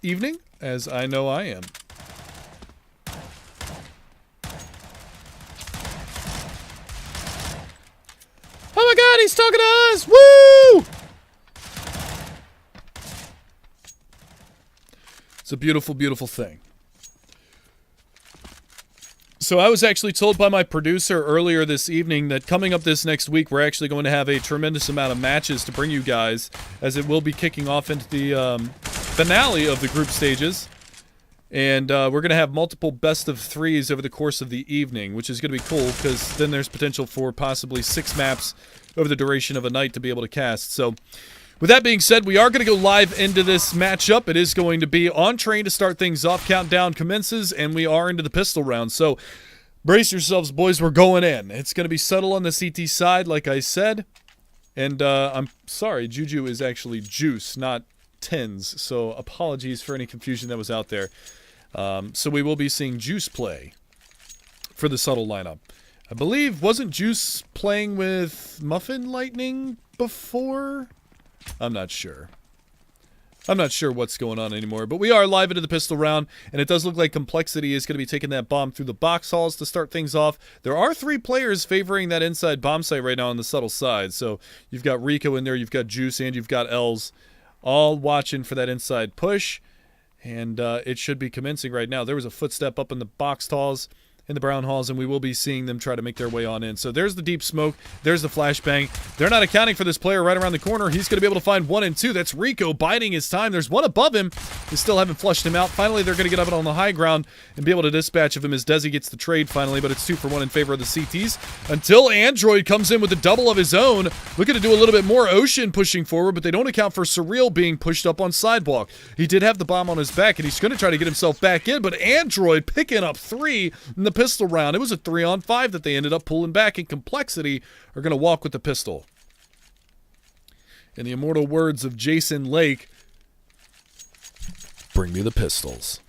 evening, as I know I am. Oh my god, he's talking to us! Woo! It's a beautiful, beautiful thing. So I was actually told by my producer earlier this evening that coming up this next week, we're actually going to have a tremendous amount of matches to bring you guys, as it will be kicking off into the finale of the group stages. And we're going to have multiple best of threes over the course of the evening, which is going to be cool, because then there's potential for possibly 6 maps over the duration of a night to be able to cast. So with that being said, we are going to go live into this matchup. It is going to be on train to start things off. Countdown commences, and we are into the pistol round. So brace yourselves, boys. We're going in. It's going to be subtle on the CT side, like I said. And I'm sorry, Juju is actually Juice, not Tens. So apologies for any confusion that was out there. So we will be seeing Juice play for the subtle lineup. I believe, wasn't Juice playing with Muffin Lightning before? I'm not sure. I'm not sure what's going on anymore, but we are live into the pistol round, and it does look like Complexity is going to be taking that bomb through the box halls to start things off. There are 3 players favoring that inside bomb site right now on the subtle side, so you've got Rico in there, you've got Juice, and you've got Els all watching for that inside push, and it should be commencing right now. There was a footstep up in the box halls, in the brown halls, and we will be seeing them try to make their way on in. So there's the deep smoke. There's the flashbang. They're not accounting for this player right around the corner. He's going to be able to find 1 and 2. That's Rico biding his time. There's one above him. They still haven't flushed him out. Finally, they're going to get up on the high ground and be able to dispatch of him as Desi gets the trade finally, but it's 2 for 1 in favor of the CTs until Android comes in with a double of his own. Looking to do a little bit more Ocean pushing forward, but they don't account for Surreal being pushed up on sidewalk. He did have the bomb on his back, and he's going to try to get himself back in, but Android picking up 3 in the pistol round. It was a 3-on-5 that they ended up pulling back, and Complexity are going to walk with the pistol. In the immortal words of Jason Lake, bring me the pistols.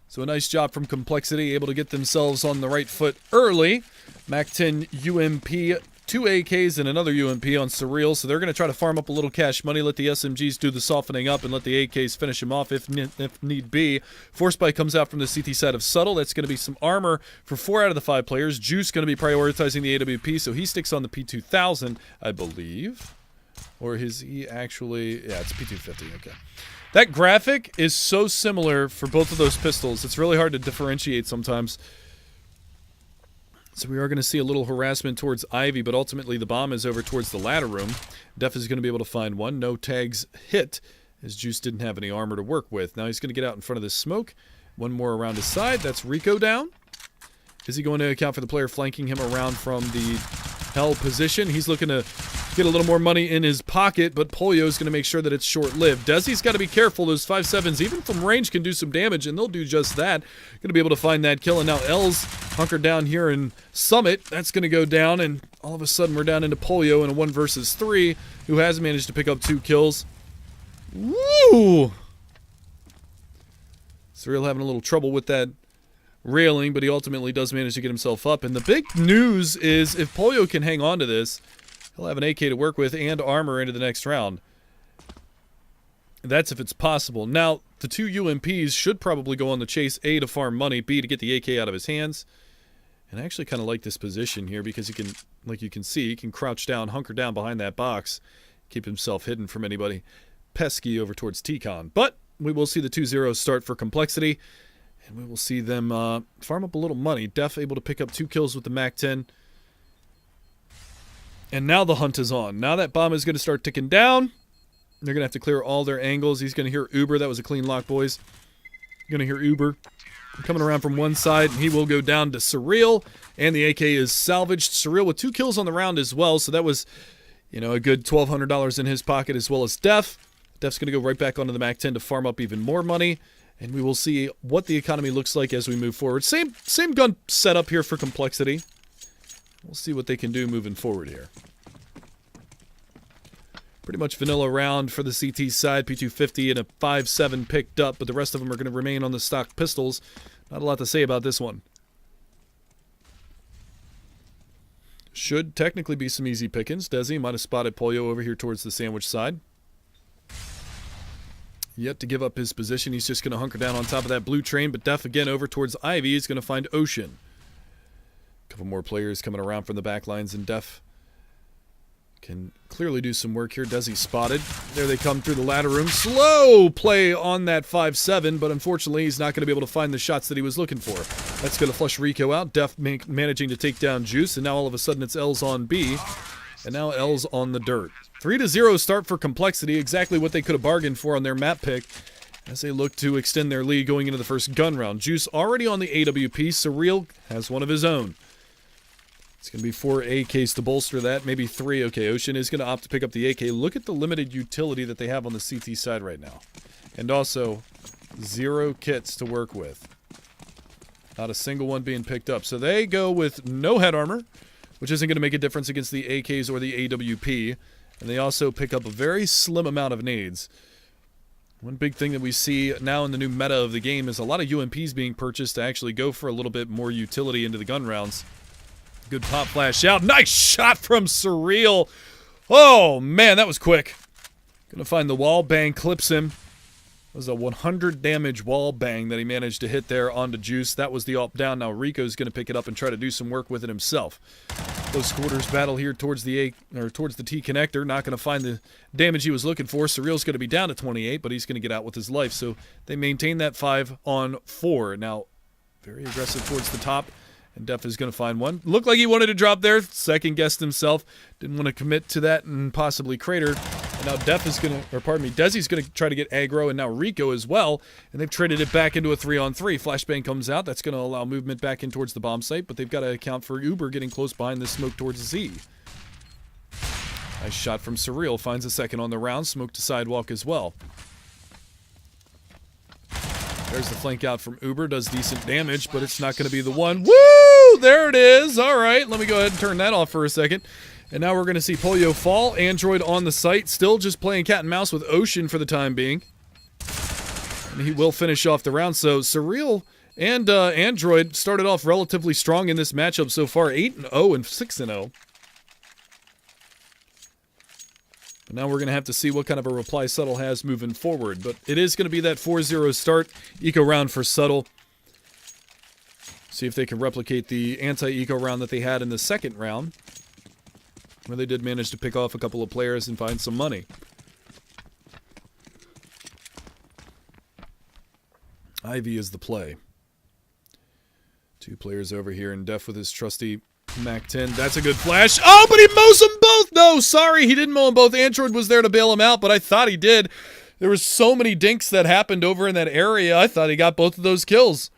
So a nice job from Complexity, able to get themselves on the right foot early. MAC-10 UMP, 2 AKs and another UMP on Surreal, so they're going to try to farm up a little cash money, let the SMGs do the softening up, and let the AKs finish him off if need be. Force Spike comes out from the CT side of Subtle. That's going to be some armor for 4 out of the 5 players. Juice going to be prioritizing the AWP, so he sticks on the P2000, I believe. Or is he actually... Yeah, it's P250, okay. That graphic is so similar for both of those pistols. It's really hard to differentiate sometimes. So we are going to see a little harassment towards Ivy, but ultimately the bomb is over towards the ladder room. Def is going to be able to find 1. No tags hit, as Juice didn't have any armor to work with. Now he's going to get out in front of this smoke. 1 more around his side. That's Rico down. Is he going to account for the player flanking him around from the hell position? He's looking to get a little more money in his pocket, but Polio's going to make sure that it's short-lived. Desi's got to be careful. Those 5.7s, even from range, can do some damage, and they'll do just that. Going to be able to find that kill, and now L's hunkered down here in Summit. That's going to go down, and all of a sudden we're down into Polio in a 1 versus 3, who has managed to pick up 2 kills. Woo! Surreal having a little trouble with that railing, but he ultimately does manage to get himself up. And the big news is if Polio can hang on to this, he'll have an AK to work with and armor into the next round. That's if it's possible. Now, the 2 UMPs should probably go on the chase, A, to farm money, B, to get the AK out of his hands. And I actually kind of like this position here because he can, like you can see, he can crouch down, hunker down behind that box, keep himself hidden from anybody pesky over towards T-Con. But we will see the 2-0 start for Complexity, and we will see them farm up a little money. Def able to pick up 2 kills with the MAC-10. And now the hunt is on. Now that bomb is going to start ticking down. They're going to have to clear all their angles. He's going to hear Uber. That was a clean lock, boys. You're going to hear Uber coming around from one side, and he will go down to Surreal. And the AK is salvaged. Surreal with 2 kills on the round as well. So that was, you know, a good $1,200 in his pocket, as well as Def. Def's going to go right back onto the MAC-10 to farm up even more money. And we will see what the economy looks like as we move forward. Same gun setup here for Complexity. We'll see what they can do moving forward here. Pretty much vanilla round for the CT side. P250 and a 5.7 picked up, but the rest of them are going to remain on the stock pistols. Not a lot to say about this one. Should technically be some easy pickings. Desi might have spotted Polio over here towards the sandwich side. yet to give up his position. He's just going to hunker down on top of that blue train, but Def again over towards Ivy is going to find Ocean. A couple more players coming around from the back lines, and Def can clearly do some work here. Desi spotted. There they come through the ladder room. Slow play on that 5-7, but unfortunately he's not going to be able to find the shots that he was looking for. That's going to flush Rico out. Def managing to take down Juice, and now all of a sudden it's L's on B, and now L's on the dirt. 3-0 start for Complexity, exactly what they could have bargained for on their map pick as they look to extend their lead going into the first gun round. Juice already on the AWP. Surreal has one of his own. It's going to be 4 AKs to bolster that, maybe 3. Okay, Ocean is going to opt to pick up the AK. Look at the limited utility that they have on the CT side right now. And also, 0 kits to work with. Not a single one being picked up. So they go with no head armor, which isn't going to make a difference against the AKs or the AWP. And they also pick up a very slim amount of nades. One big thing that we see now in the new meta of the game is a lot of UMPs being purchased to actually go for a little bit more utility into the gun rounds. Good pop flash out. Nice shot from Surreal. Oh, man, that was quick. Gonna find the wall bang, clips him. It was a 100 damage wall bang that he managed to hit there onto Juice. That was the up down. Now Rico's gonna pick it up and try to do some work with it himself. Close quarters battle here towards the towards the T connector. Not gonna find the damage he was looking for. Surreal's gonna be down to 28, but he's gonna get out with his life. So they maintain that 5-on-4. Now, very aggressive towards the top. And Def is going to find one. Looked like he wanted to drop there. Second guessed himself. Didn't want to commit to that and possibly cratered. And now Def is going to, or pardon me, Desi's going to try to get aggro, and now Rico as well. And they've traded it back into a 3-on-3. Flashbang comes out. That's going to allow movement back in towards the bomb site, but they've got to account for Uber getting close behind this smoke towards Z. Nice shot from Surreal. Finds a second on the round. Smoke to sidewalk as well. There's the flank out from Uber. Does decent damage, but it's not going to be the one. Woo! There it is. All right, let me go ahead and turn that off for a second. And now we're going to see Polio fall. Android on the site. Still just playing cat and mouse with Ocean for the time being. And he will finish off the round. So Surreal and Android started off relatively strong in this matchup so far. 8-0 and 6-0. Now we're going to have to see what kind of a reply Subtle has moving forward. But it is going to be that 4-0 start eco round for Subtle. See if they can replicate the anti-eco round that they had in the second round, where they did manage to pick off a couple of players and find some money. Ivy is the play. 2 players over here, and Def with his trusty Mac-10. That's a good flash. Oh, but he mows them both! No, sorry, he didn't mow them both. Android was there to bail him out, but I thought he did. There was so many dinks that happened over in that area. I thought he got both of those kills.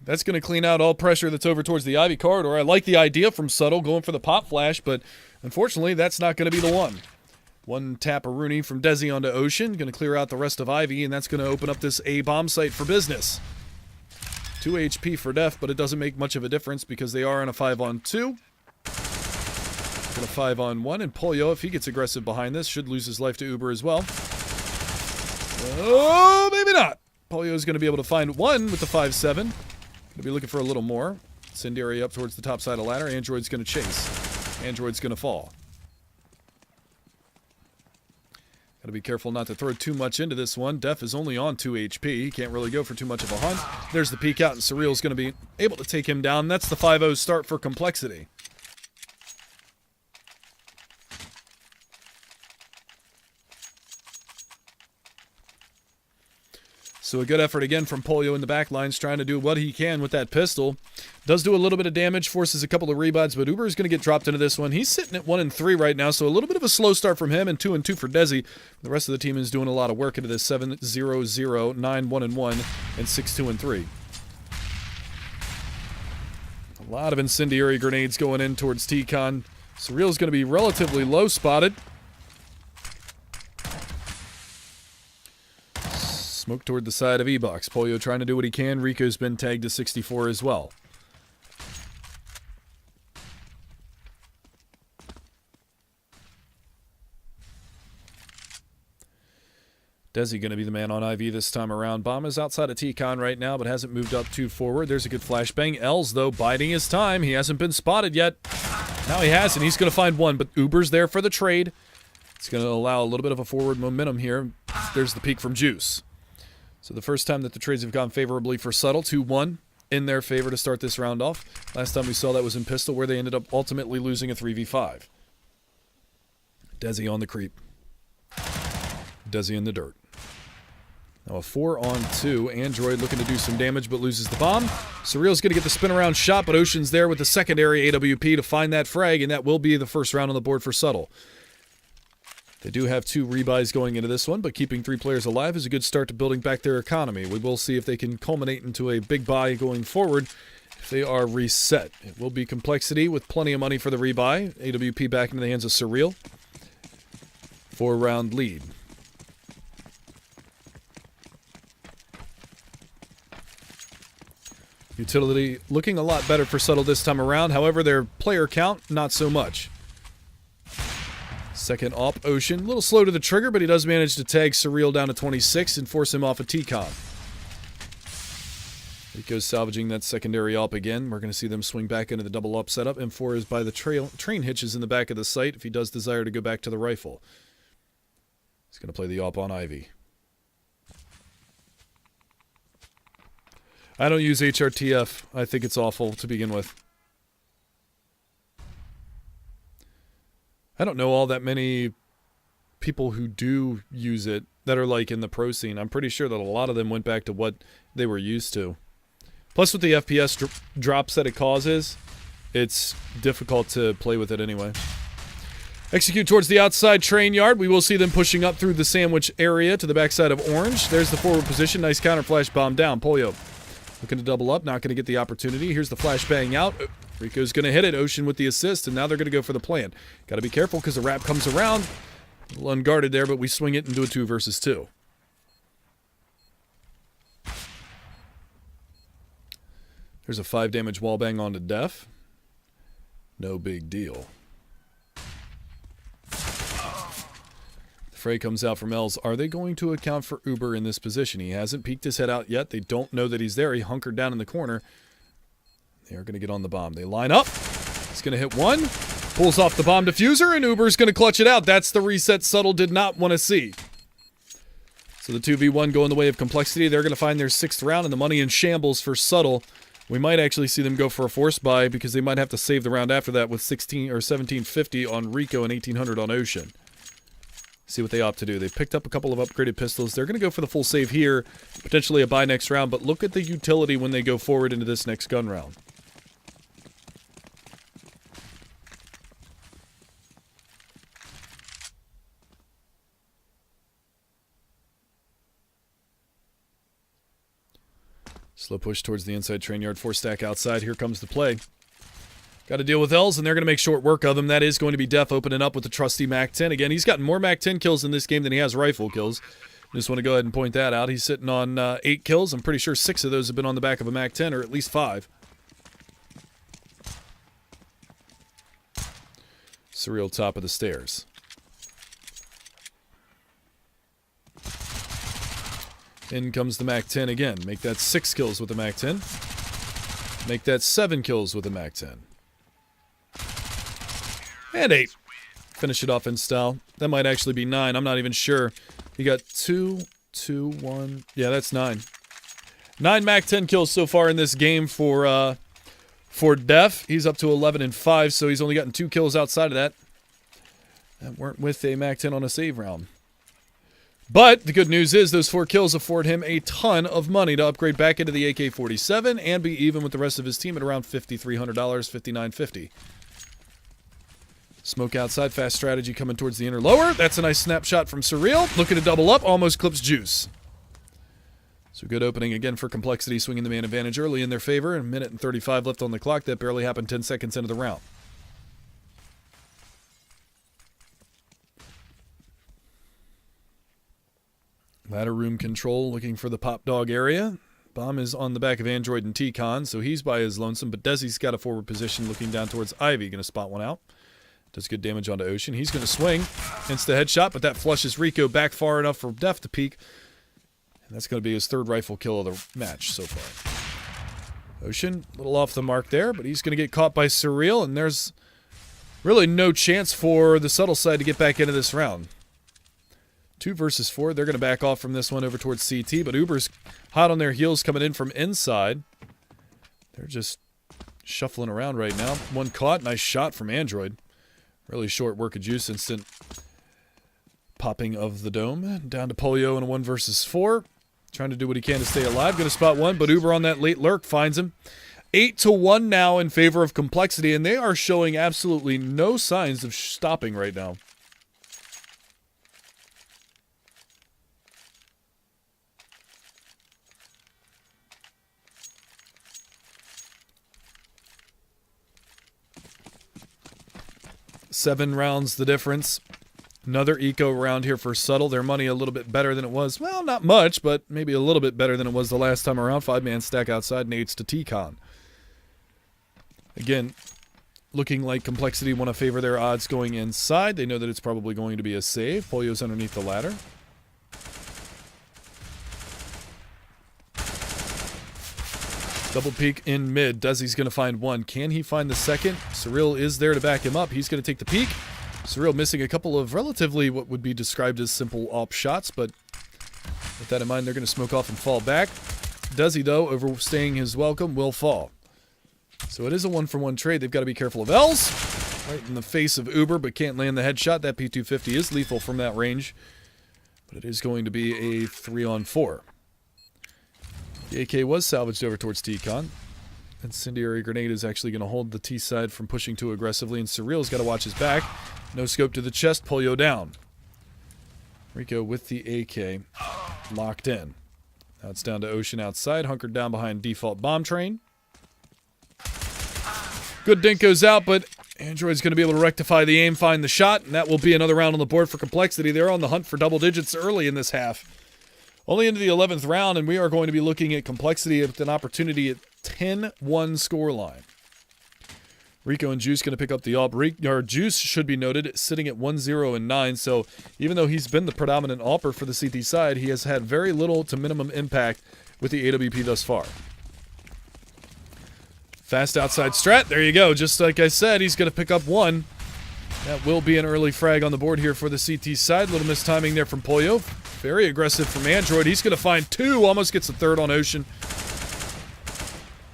That's going to clean out all pressure that's over towards the Ivy corridor. I like the idea from Subtle going for the pop flash, but unfortunately, that's not going to be the one. One tap-a-rooney from Desi onto Ocean. Going to clear out the rest of Ivy, and that's going to open up this A bomb site for business. 2 HP for Def, but it doesn't make much of a difference because they are on a 5-on-2. Got a 5-on-1, and Polio, if he gets aggressive behind this, should lose his life to Uber as well. Oh, maybe not. Polio is going to be able to find one with the 5-7. Going to be looking for a little more. Incendiary up towards the top side of the ladder. Android's going to chase. Android's going to fall. Got to be careful not to throw too much into this one. Def is only on 2 HP. He can't really go for too much of a hunt. There's the peek out, and Surreal's going to be able to take him down. That's the 5-0 start for Complexity. So a good effort again from Polio in the back lines, trying to do what he can with that pistol. Does do a little bit of damage, forces a couple of rebounds, but Uber is going to get dropped into this one. He's sitting at 1-3 right now, so a little bit of a slow start from him, and 2-2 for Desi. The rest of the team is doing a lot of work into this 7-0-0, 9-1-1, and 6-2-3. A lot of incendiary grenades going in towards T-Con. Surreal's going to be relatively low spotted. Smoke toward the side of E-Box. Polio trying to do what he can. Rico's been tagged to 64 as well. Desi going to be the man on IV this time around. Bomb is outside of T-Con right now, but hasn't moved up too forward. There's a good flashbang. Els, though, biding his time. He hasn't been spotted yet. Now he has, and he's going to find one, but Uber's there for the trade. It's going to allow a little bit of a forward momentum here. There's the peek from Juice. So the first time that the trades have gone favorably for subtLe, 2-1 in their favor to start this round off. Last time we saw that was in pistol, where they ended up ultimately losing a 3v5. Desi on the creep. Desi in the dirt. Now a 4-on-2. Android looking to do some damage, but loses the bomb. Surreal's going to get the spin around shot, but Ocean's there with the secondary AWP to find that frag, and that will be the first round on the board for subtLe. They do have 2 rebuys going into this one, but keeping 3 players alive is a good start to building back their economy. We will see if they can culminate into a big buy going forward if they are reset. It will be Complexity with plenty of money for the rebuy. AWP back into the hands of Surreal. 4-round lead. Utility looking a lot better for subtLe this time around. However, their player count, not so much. Second op, Ocean. A little slow to the trigger, but he does manage to tag Surreal down to 26 and force him off a TCOM. Rico's salvaging that secondary op again. We're going to see them swing back into the double op setup. M4 is by the train hitches in the back of the site if he does desire to go back to the rifle. He's going to play the op on Ivy. I don't use HRTF. I think it's awful to begin with. I don't know all that many people who do use it that are like in the pro scene. I'm pretty sure that a lot of them went back to what they were used to. Plus with the FPS drops that it causes, it's difficult to play with it anyway. Execute towards the outside train yard. We will see them pushing up through the sandwich area to the backside of Orange. There's the forward position. Nice counter flash bomb down. Polio looking to double up. Not going to get the opportunity. Here's the flashbang out. Rico's going to hit it. Ocean with the assist, and now they're going to go for the plan. Got to be careful because the wrap comes around. A little unguarded there, but we swing it and do a 2 versus 2. There's a 5 damage wallbang onto Def. No big deal. The fray comes out from Els. Are they going to account for Uber in this position? He hasn't peeked his head out yet. They don't know that he's there. He hunkered down in the corner. They are going to get on the bomb. They line up. He's going to hit one. Pulls off the bomb diffuser, and Uber's going to clutch it out. That's the reset subtLe did not want to see. So the 2v1 going the way of Complexity. They're going to find their 6th round, and the money in shambles for subtLe. We might actually see them go for a force buy because they might have to save the round after that with 16 or 1750 on Rico and 1800 on Ocean. See what they opt to do. They picked up a couple of upgraded pistols. They're going to go for the full save here, potentially a buy next round, but look at the utility when they go forward into this next gun round. Slow push towards the inside train yard. 4 stack outside. Here comes the play. Got to deal with Els, and they're going to make short work of him. That is going to be Def opening up with the trusty MAC-10. Again, he's gotten more MAC-10 kills in this game than he has rifle kills. Just want to go ahead and point that out. He's sitting on 8 kills. I'm pretty sure 6 of those have been on the back of a MAC-10, or at least 5. Surreal top of the stairs. In comes the MAC-10 again. Make that 6 kills with the MAC-10. Make that 7 kills with the MAC-10. And 8. Finish it off in style. That might actually be 9. I'm not even sure. He got 2, 2, 1. Yeah, that's 9. 9 MAC-10 kills so far in this game for Def. He's up to 11 and 5, so he's only gotten 2 kills outside of that. That weren't with a MAC-10 on a save round. But the good news is those 4 kills afford him a ton of money to upgrade back into the AK-47 and be even with the rest of his team at around $5,300, $5,950. Smoke outside, fast strategy coming towards the inner lower. That's a nice snapshot from Surreal. Looking to double up, almost clips Juice. So good opening again for Complexity, swinging the man advantage early in their favor. A minute and 35 left on the clock. That barely happened 10 seconds into the round. Ladder room control, looking for the pop dog area. Bomb is on the back of Android and T-Con, so he's by his lonesome, but Desi's got a forward position looking down towards Ivy. Going to spot one out. Does good damage onto Ocean. He's going to swing. Insta headshot, but that flushes Rico back far enough for Def to peek. And that's going to be his 3rd rifle kill of the match so far. Ocean, a little off the mark there, but he's going to get caught by Surreal, and there's really no chance for the subtLe side to get back into this round. 2 versus 4. They're going to back off from this one over towards CT, but Uber's hot on their heels coming in from inside. They're just shuffling around right now. One caught. Nice shot from Android. Really short work of Juice. Instant popping of the dome. Down to Polio in a 1 versus 4. Trying to do what he can to stay alive. Going to spot one, but Uber on that late lurk finds him. 8-1 now in favor of Complexity, and they are showing absolutely no signs of stopping right now. Seven rounds the difference. Another eco round here for subtLe. Their money a little bit better than it was. Well, not much, but maybe a little bit better than it was the last time around. 5-man stack outside, nades to TCon. Again, looking like Complexity want to favor their odds going inside. They know that it's probably going to be a save. Polio's underneath the ladder. Double peek in mid. Desi's going to find one. Can he find the second? Surreal is there to back him up. He's going to take the peek. Surreal missing a couple of relatively what would be described as simple op shots, but with that in mind, they're going to smoke off and fall back. Desi, though, overstaying his welcome, will fall. So it is a 1-for-1 trade. They've got to be careful of L's. Right in the face of Uber, but can't land the headshot. That P250 is lethal from that range, but it is going to be a 3-on-4. The AK was salvaged over towards TCon. Incendiary grenade is actually going to hold the T side from pushing too aggressively, and Surreal's got to watch his back. No scope to the chest, Polio down. Rico with the AK locked in. Now it's down to Ocean outside, hunkered down behind default bomb train. Good dink goes out, but Android's going to be able to rectify the aim, find the shot, and that will be another round on the board for Complexity. They're on the hunt for double digits early in this half. Only into the 11th round, and we are going to be looking at Complexity with an opportunity at 10-1 scoreline. Rico and Juice going to pick up the AWP. Juice should be noted sitting at 1-0-9. So even though he's been the predominant AWPer for the CT side, he has had very little to minimum impact with the AWP thus far. Fast outside strat. There you go. Just like I said, he's going to pick up one. That will be an early frag on the board here for the CT side. Little mistiming there from Polio. Very aggressive from Android. He's going to find two. Almost gets a third on Ocean.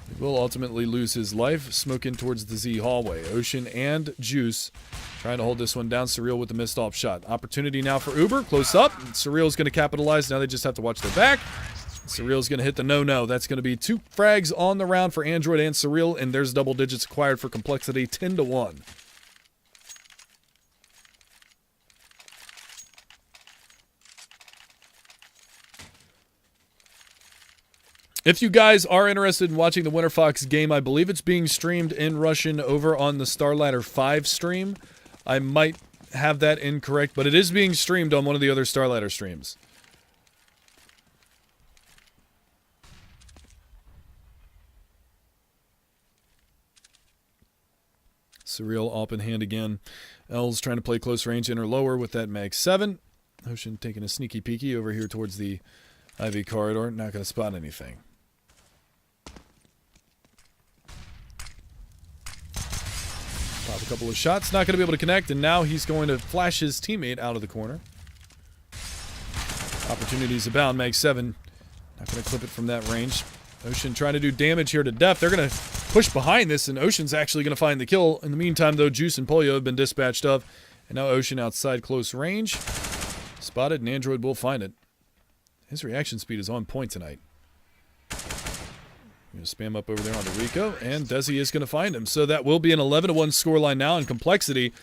He will ultimately lose his life. Smoke in towards the Z hallway. Ocean and Juice trying to hold this one down. Surreal with the missed off shot. Opportunity now for Uber. Close up. Surreal's going to capitalize. Now they just have to watch their back. Surreal's going to hit the no-no. That's going to be 2 frags on the round for Android and Surreal, and there's double digits acquired for Complexity, 10-1. If you guys are interested in watching the Winter Fox game, I believe it's being streamed in Russian over on the Starladder 5 stream. I might have that incorrect, but it is being streamed on one of the other Starladder streams. Surreal up in hand again. L's trying to play close range in or lower with that Mag 7. Ocean taking a sneaky peeky over here towards the Ivy corridor. Not going to spot anything. Pop a couple of shots. Not going to be able to connect, and now he's going to flash his teammate out of the corner. Opportunities abound. Mag 7 not going to clip it from that range. Ocean trying to do damage here to Def. They're going to push behind this, and Ocean's actually going to find the kill. In the meantime, though, Juice and Polio have been dispatched of. And now Ocean outside close range. Spotted, and Android will find it. His reaction speed is on point tonight. Going to spam up over there onto Rico, and Desi is going to find him. So that will be an 11-1 scoreline now, and Complexity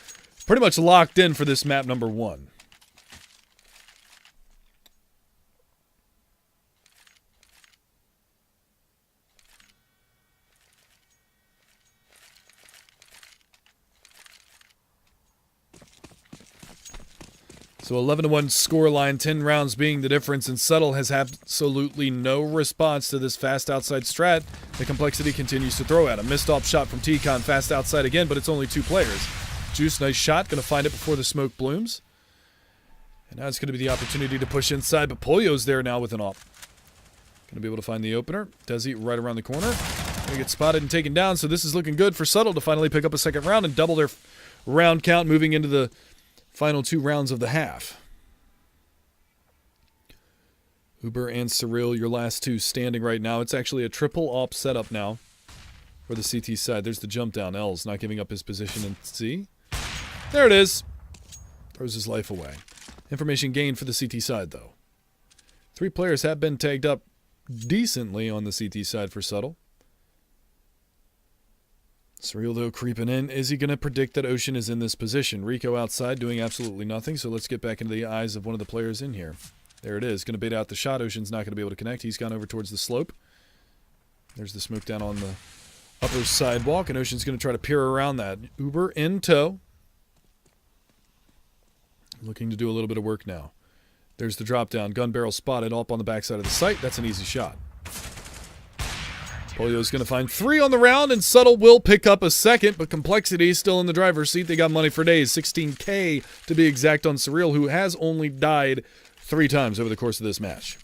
pretty much locked in for this map number 1. So 11-1 scoreline, 10 rounds being the difference, and subtLe has absolutely no response to this fast outside strat. The Complexity continues to throw at him. Missed off shot from TCon, fast outside again, but it's only 2 players. Juice, nice shot, going to find it before the smoke blooms. And now it's going to be the opportunity to push inside, but Polio's there now with an AWP. Going to be able to find the opener. Desi right around the corner. Going to get spotted and taken down, so this is looking good for subtLe to finally pick up a second round and double their round count moving into the final 2 rounds of the half. Uber and Surreal, your last two standing right now. It's actually a triple op setup now for the CT side. There's the jump down. L's not giving up his position in C. There it is. Throws his life away. Information gained for the CT side, though. 3 players have been tagged up decently on the CT side for subtLe. Surreal, though, creeping in. Is he going to predict that Ocean is in this position? Rico outside doing absolutely nothing, so let's get back into the eyes of one of the players in here. There it is. Going to bait out the shot. Ocean's not going to be able to connect. He's gone over towards the slope. There's the smoke down on the upper sidewalk, and Ocean's going to try to peer around that. Uber in tow. Looking to do a little bit of work now. There's the drop down. Gun barrel spotted up on the backside of the site. That's an easy shot. Polio's going to find 3 on the round, and subtLe will pick up a second, but Complexity is still in the driver's seat. They got money for days. 16K to be exact on Surreal, who has only died 3 times over the course of this match.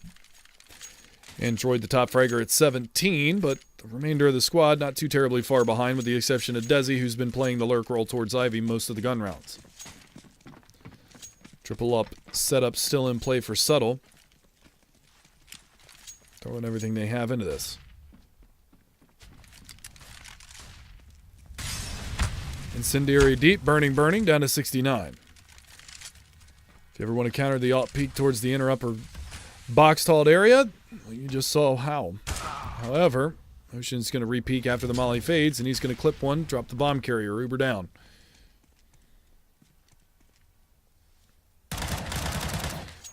Android, the top fragger at 17, but the remainder of the squad not too terribly far behind, with the exception of Desi, who's been playing the lurk roll towards Ivy most of the gun rounds. Triple up setup still in play for subtLe. Throwing everything they have into this. Incendiary deep, burning, down to 69. If you ever want to counter the alt peek towards the inner upper box-talled area, well, you just saw how. However, Ocean's going to re-peek after the molly fades, and he's going to clip one, drop the bomb carrier, Uber down.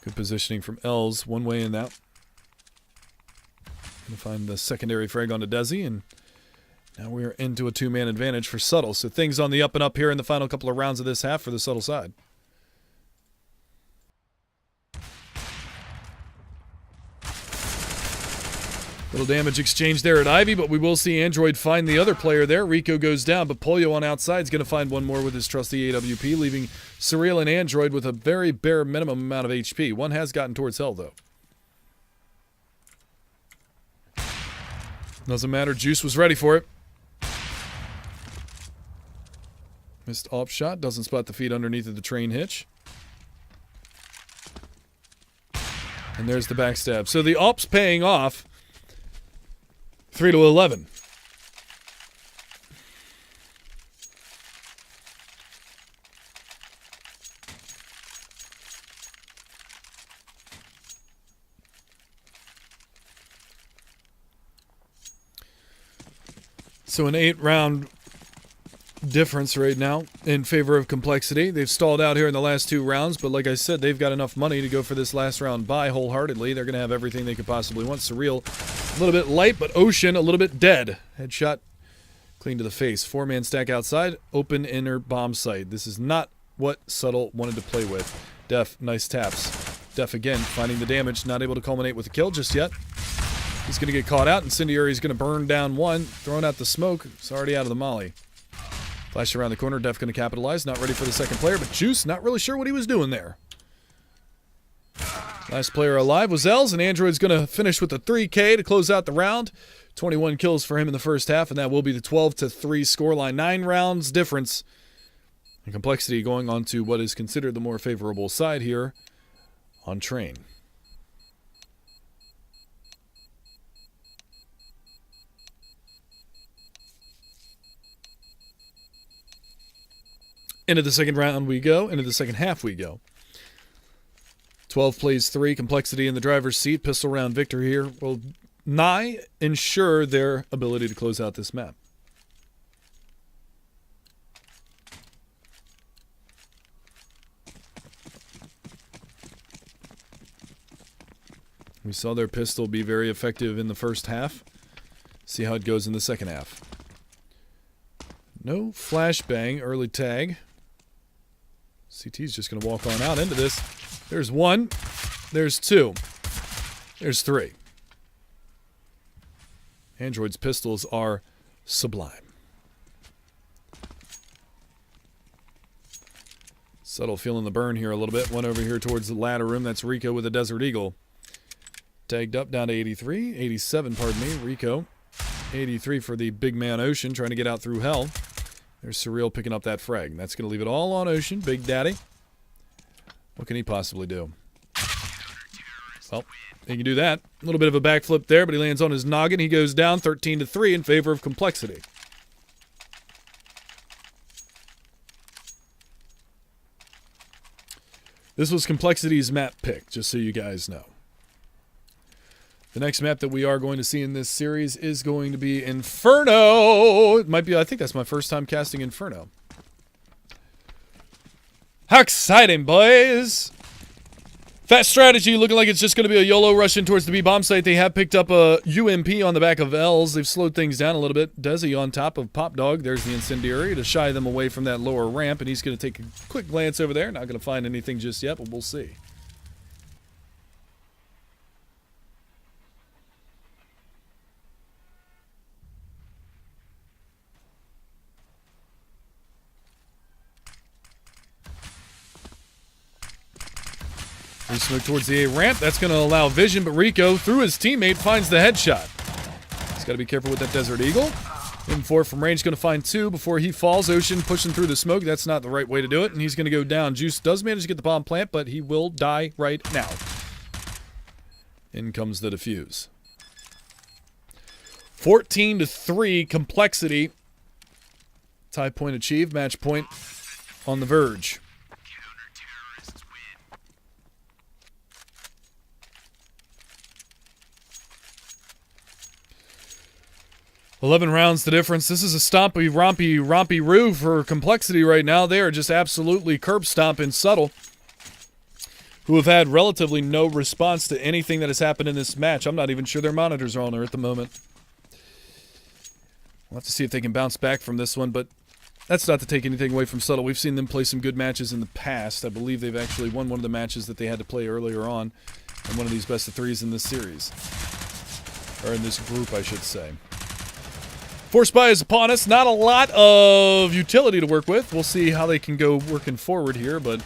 Good positioning from Els, one way in that. Going to find the secondary frag onto Desi, and now we are into a 2-man advantage for subtLe. So things on the up and up here in the final couple of rounds of this half for the subtLe side. Little damage exchange there at Ivy, but we will see Android find the other player there. Rico goes down, but Polio on outside is going to find one more with his trusty AWP, leaving Surreal and Android with a very bare minimum amount of HP. One has gotten towards hell, though. Doesn't matter. Juice was ready for it. Missed op shot. Doesn't spot the feet underneath of the train hitch. And there's the backstab. So the op's paying off. 3-11. So an 8-round difference right now in favor of Complexity. They've stalled out here in the last 2 rounds, but like I said, they've got enough money to go for this last round bye wholeheartedly. They're going to have everything they could possibly want. Surreal, a little bit light, but Ocean, a little bit dead. Headshot clean to the face. 4-man stack outside, open inner bomb site. This is not what subtLe wanted to play with. Def, nice taps. Def again, finding the damage, not able to culminate with a kill just yet. He's going to get caught out. Incendiary is going to burn down one, throwing out the smoke. It's already out of the molly. Flash around the corner. Def going to capitalize. Not ready for the second player, but Juice not really sure what he was doing there. Last player alive was Els, and Android's going to finish with a 3K to close out the round. 21 kills for him in the first half, and that will be the 12-3 scoreline. 9 rounds difference. And Complexity going on to what is considered the more favorable side here on Train. Into the second round we go. Into the second half we go. 12 plays 3. Complexity in the driver's seat. Pistol round victor here will nigh ensure their ability to close out this map. We saw their pistol be very effective in the first half. See how it goes in the second half. No flashbang, early tag. CT's just going to walk on out into this. There's 1. There's 2. There's 3. Android's pistols are sublime. subtLe feeling the burn here a little bit. One over here towards the ladder room. That's Rico with a Desert Eagle. Tagged up down to 83. 87, pardon me. Rico. 83 for the big man Ocean trying to get out through hell. There's Surreal picking up that frag. And that's going to leave it all on Ocean. Big Daddy. What can he possibly do? Well, he can do that. A little bit of a backflip there, but he lands on his noggin. He goes down 13-3 in favor of Complexity. This was Complexity's map pick, just so you guys know. The next map that we are going to see in this series is going to be Inferno. It might be, I think that's my first time casting Inferno. How exciting, boys! Fast strategy, looking like it's just going to be a YOLO rush in towards the B-bomb site. They have picked up a UMP on the back of L's. They've slowed things down a little bit. Desi on top of Pop Dog. There's the incendiary to shy them away from that lower ramp, and he's going to take a quick glance over there. Not going to find anything just yet, but we'll see. He smoked towards the A ramp. That's going to allow vision, but Rico, through his teammate, finds the headshot. He's got to be careful with that Desert Eagle. M4 from range, going to find 2 before he falls. Ocean pushing through the smoke. That's not the right way to do it, and he's going to go down. Juice does manage to get the bomb plant, but he will die right now. In comes the defuse. 14-3, Complexity. Tie point achieved. Match point on the verge. 11 rounds the difference. This is a stompy, rompy-roo for Complexity right now. They are just absolutely curb-stomping Subtle, who have had relatively no response to anything that has happened in this match. I'm not even sure their monitors are on there at the moment. We'll have to see if they can bounce back from this one, but that's not to take anything away from Subtle. We've seen them play some good matches in the past. I believe they've actually won one of the matches that they had to play earlier on in one of these best-of-3s in this series. Or in this group, I should say. Force buy is upon us. Not a lot of utility to work with. We'll see how they can go working forward here, but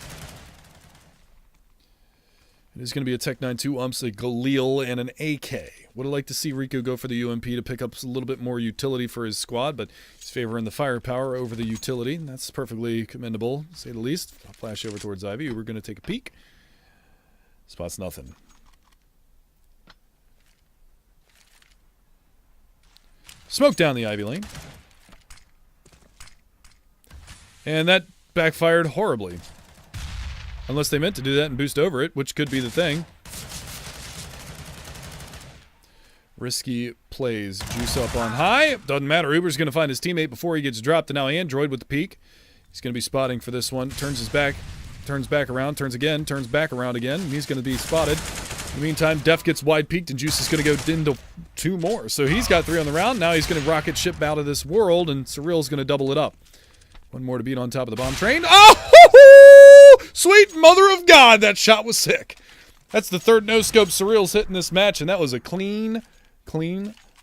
it is going to be a Tech 9-2 umps, a Galil, and an AK. Would have liked to see Rico go for the UMP to pick up a little bit more utility for his squad, but he's favoring the firepower over the utility. And that's perfectly commendable, to say the least. I'll flash over towards Ivy. We're going to take a peek. Spots nothing. Smoke down the Ivy lane. And that backfired horribly. Unless they meant to do that and boost over it, which could be the thing. Risky plays. Juice up on high. Doesn't matter. Uber's going to find his teammate before he gets dropped. And now Android with the peek. He's going to be spotting for this one. Turns his back. Turns back around. Turns again. Turns back around again. And he's going to be spotted. In the meantime, Def gets wide peaked, and Juice is going to go into 2 more. So he's got 3 on the round. Now he's going to rocket ship out of this world, and Surreal's going to double it up. 1 more to beat on top of the bomb train. Oh! Sweet mother of God, that shot was sick. That's the 3rd no-scope Surreal's hit in this match, and that was a clean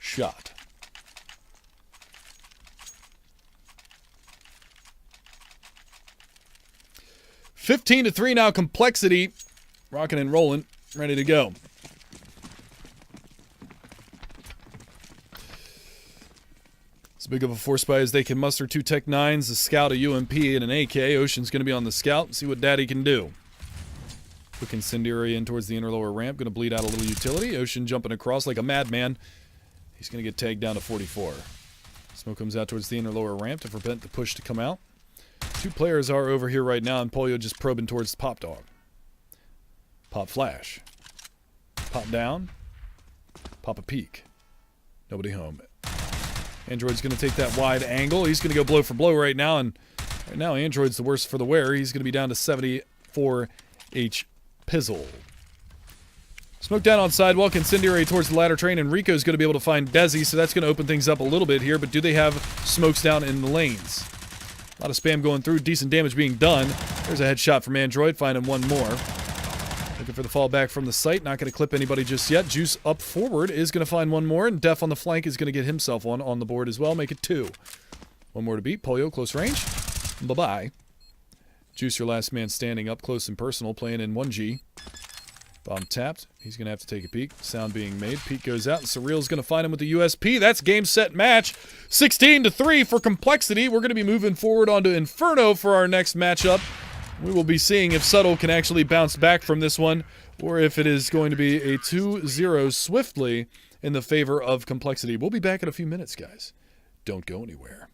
shot. (15-3) now, Complexity. Rocking and rolling. Ready to go. As big of a force buy as they can muster. 2 Tech 9s, a Scout, a UMP, and an AK. Ocean's going to be on the Scout. See what Daddy can do. Quick incendiary in towards the inner lower ramp. Going to bleed out a little utility. Ocean jumping across like a madman. He's going to get tagged down to 44. Smoke comes out towards the inner lower ramp to prevent the push to come out. 2 players are over here right now, and Polio just probing towards Pop Dog. Pop flash. Pop down. Pop a peek. Nobody home. Android's going to take that wide angle. He's going to go blow for blow right now, and right now Android's the worst for the wear. He's going to be down to 74 H Pizzle. Smoke down on sidewalk, incendiary towards the ladder train, and Rico's going to be able to find Desi, so that's going to open things up a little bit here, but do they have smokes down in the lanes? A lot of spam going through, decent damage being done. There's a headshot from Android, finding 1 more. Looking for the fallback from the site. Not going to clip anybody just yet. Juice up forward is going to find 1 more. And Def on the flank is going to get himself one on the board as well. Make it 2. 1 more to beat. Polio, close range. Bye-bye. Juice, your last man standing up close and personal. Playing in 1G. Bomb tapped. He's going to have to take a peek. Sound being made. Peek goes out. And Surreal's going to find him with the USP. That's game, set, match. 16-3 for Complexity. We're going to be moving forward onto Inferno for our next matchup. We will be seeing if Subtle can actually bounce back from this one. or if it is going to be a 2-0 swiftly in the favor of Complexity. We'll be back in a few minutes, guys. Don't go anywhere.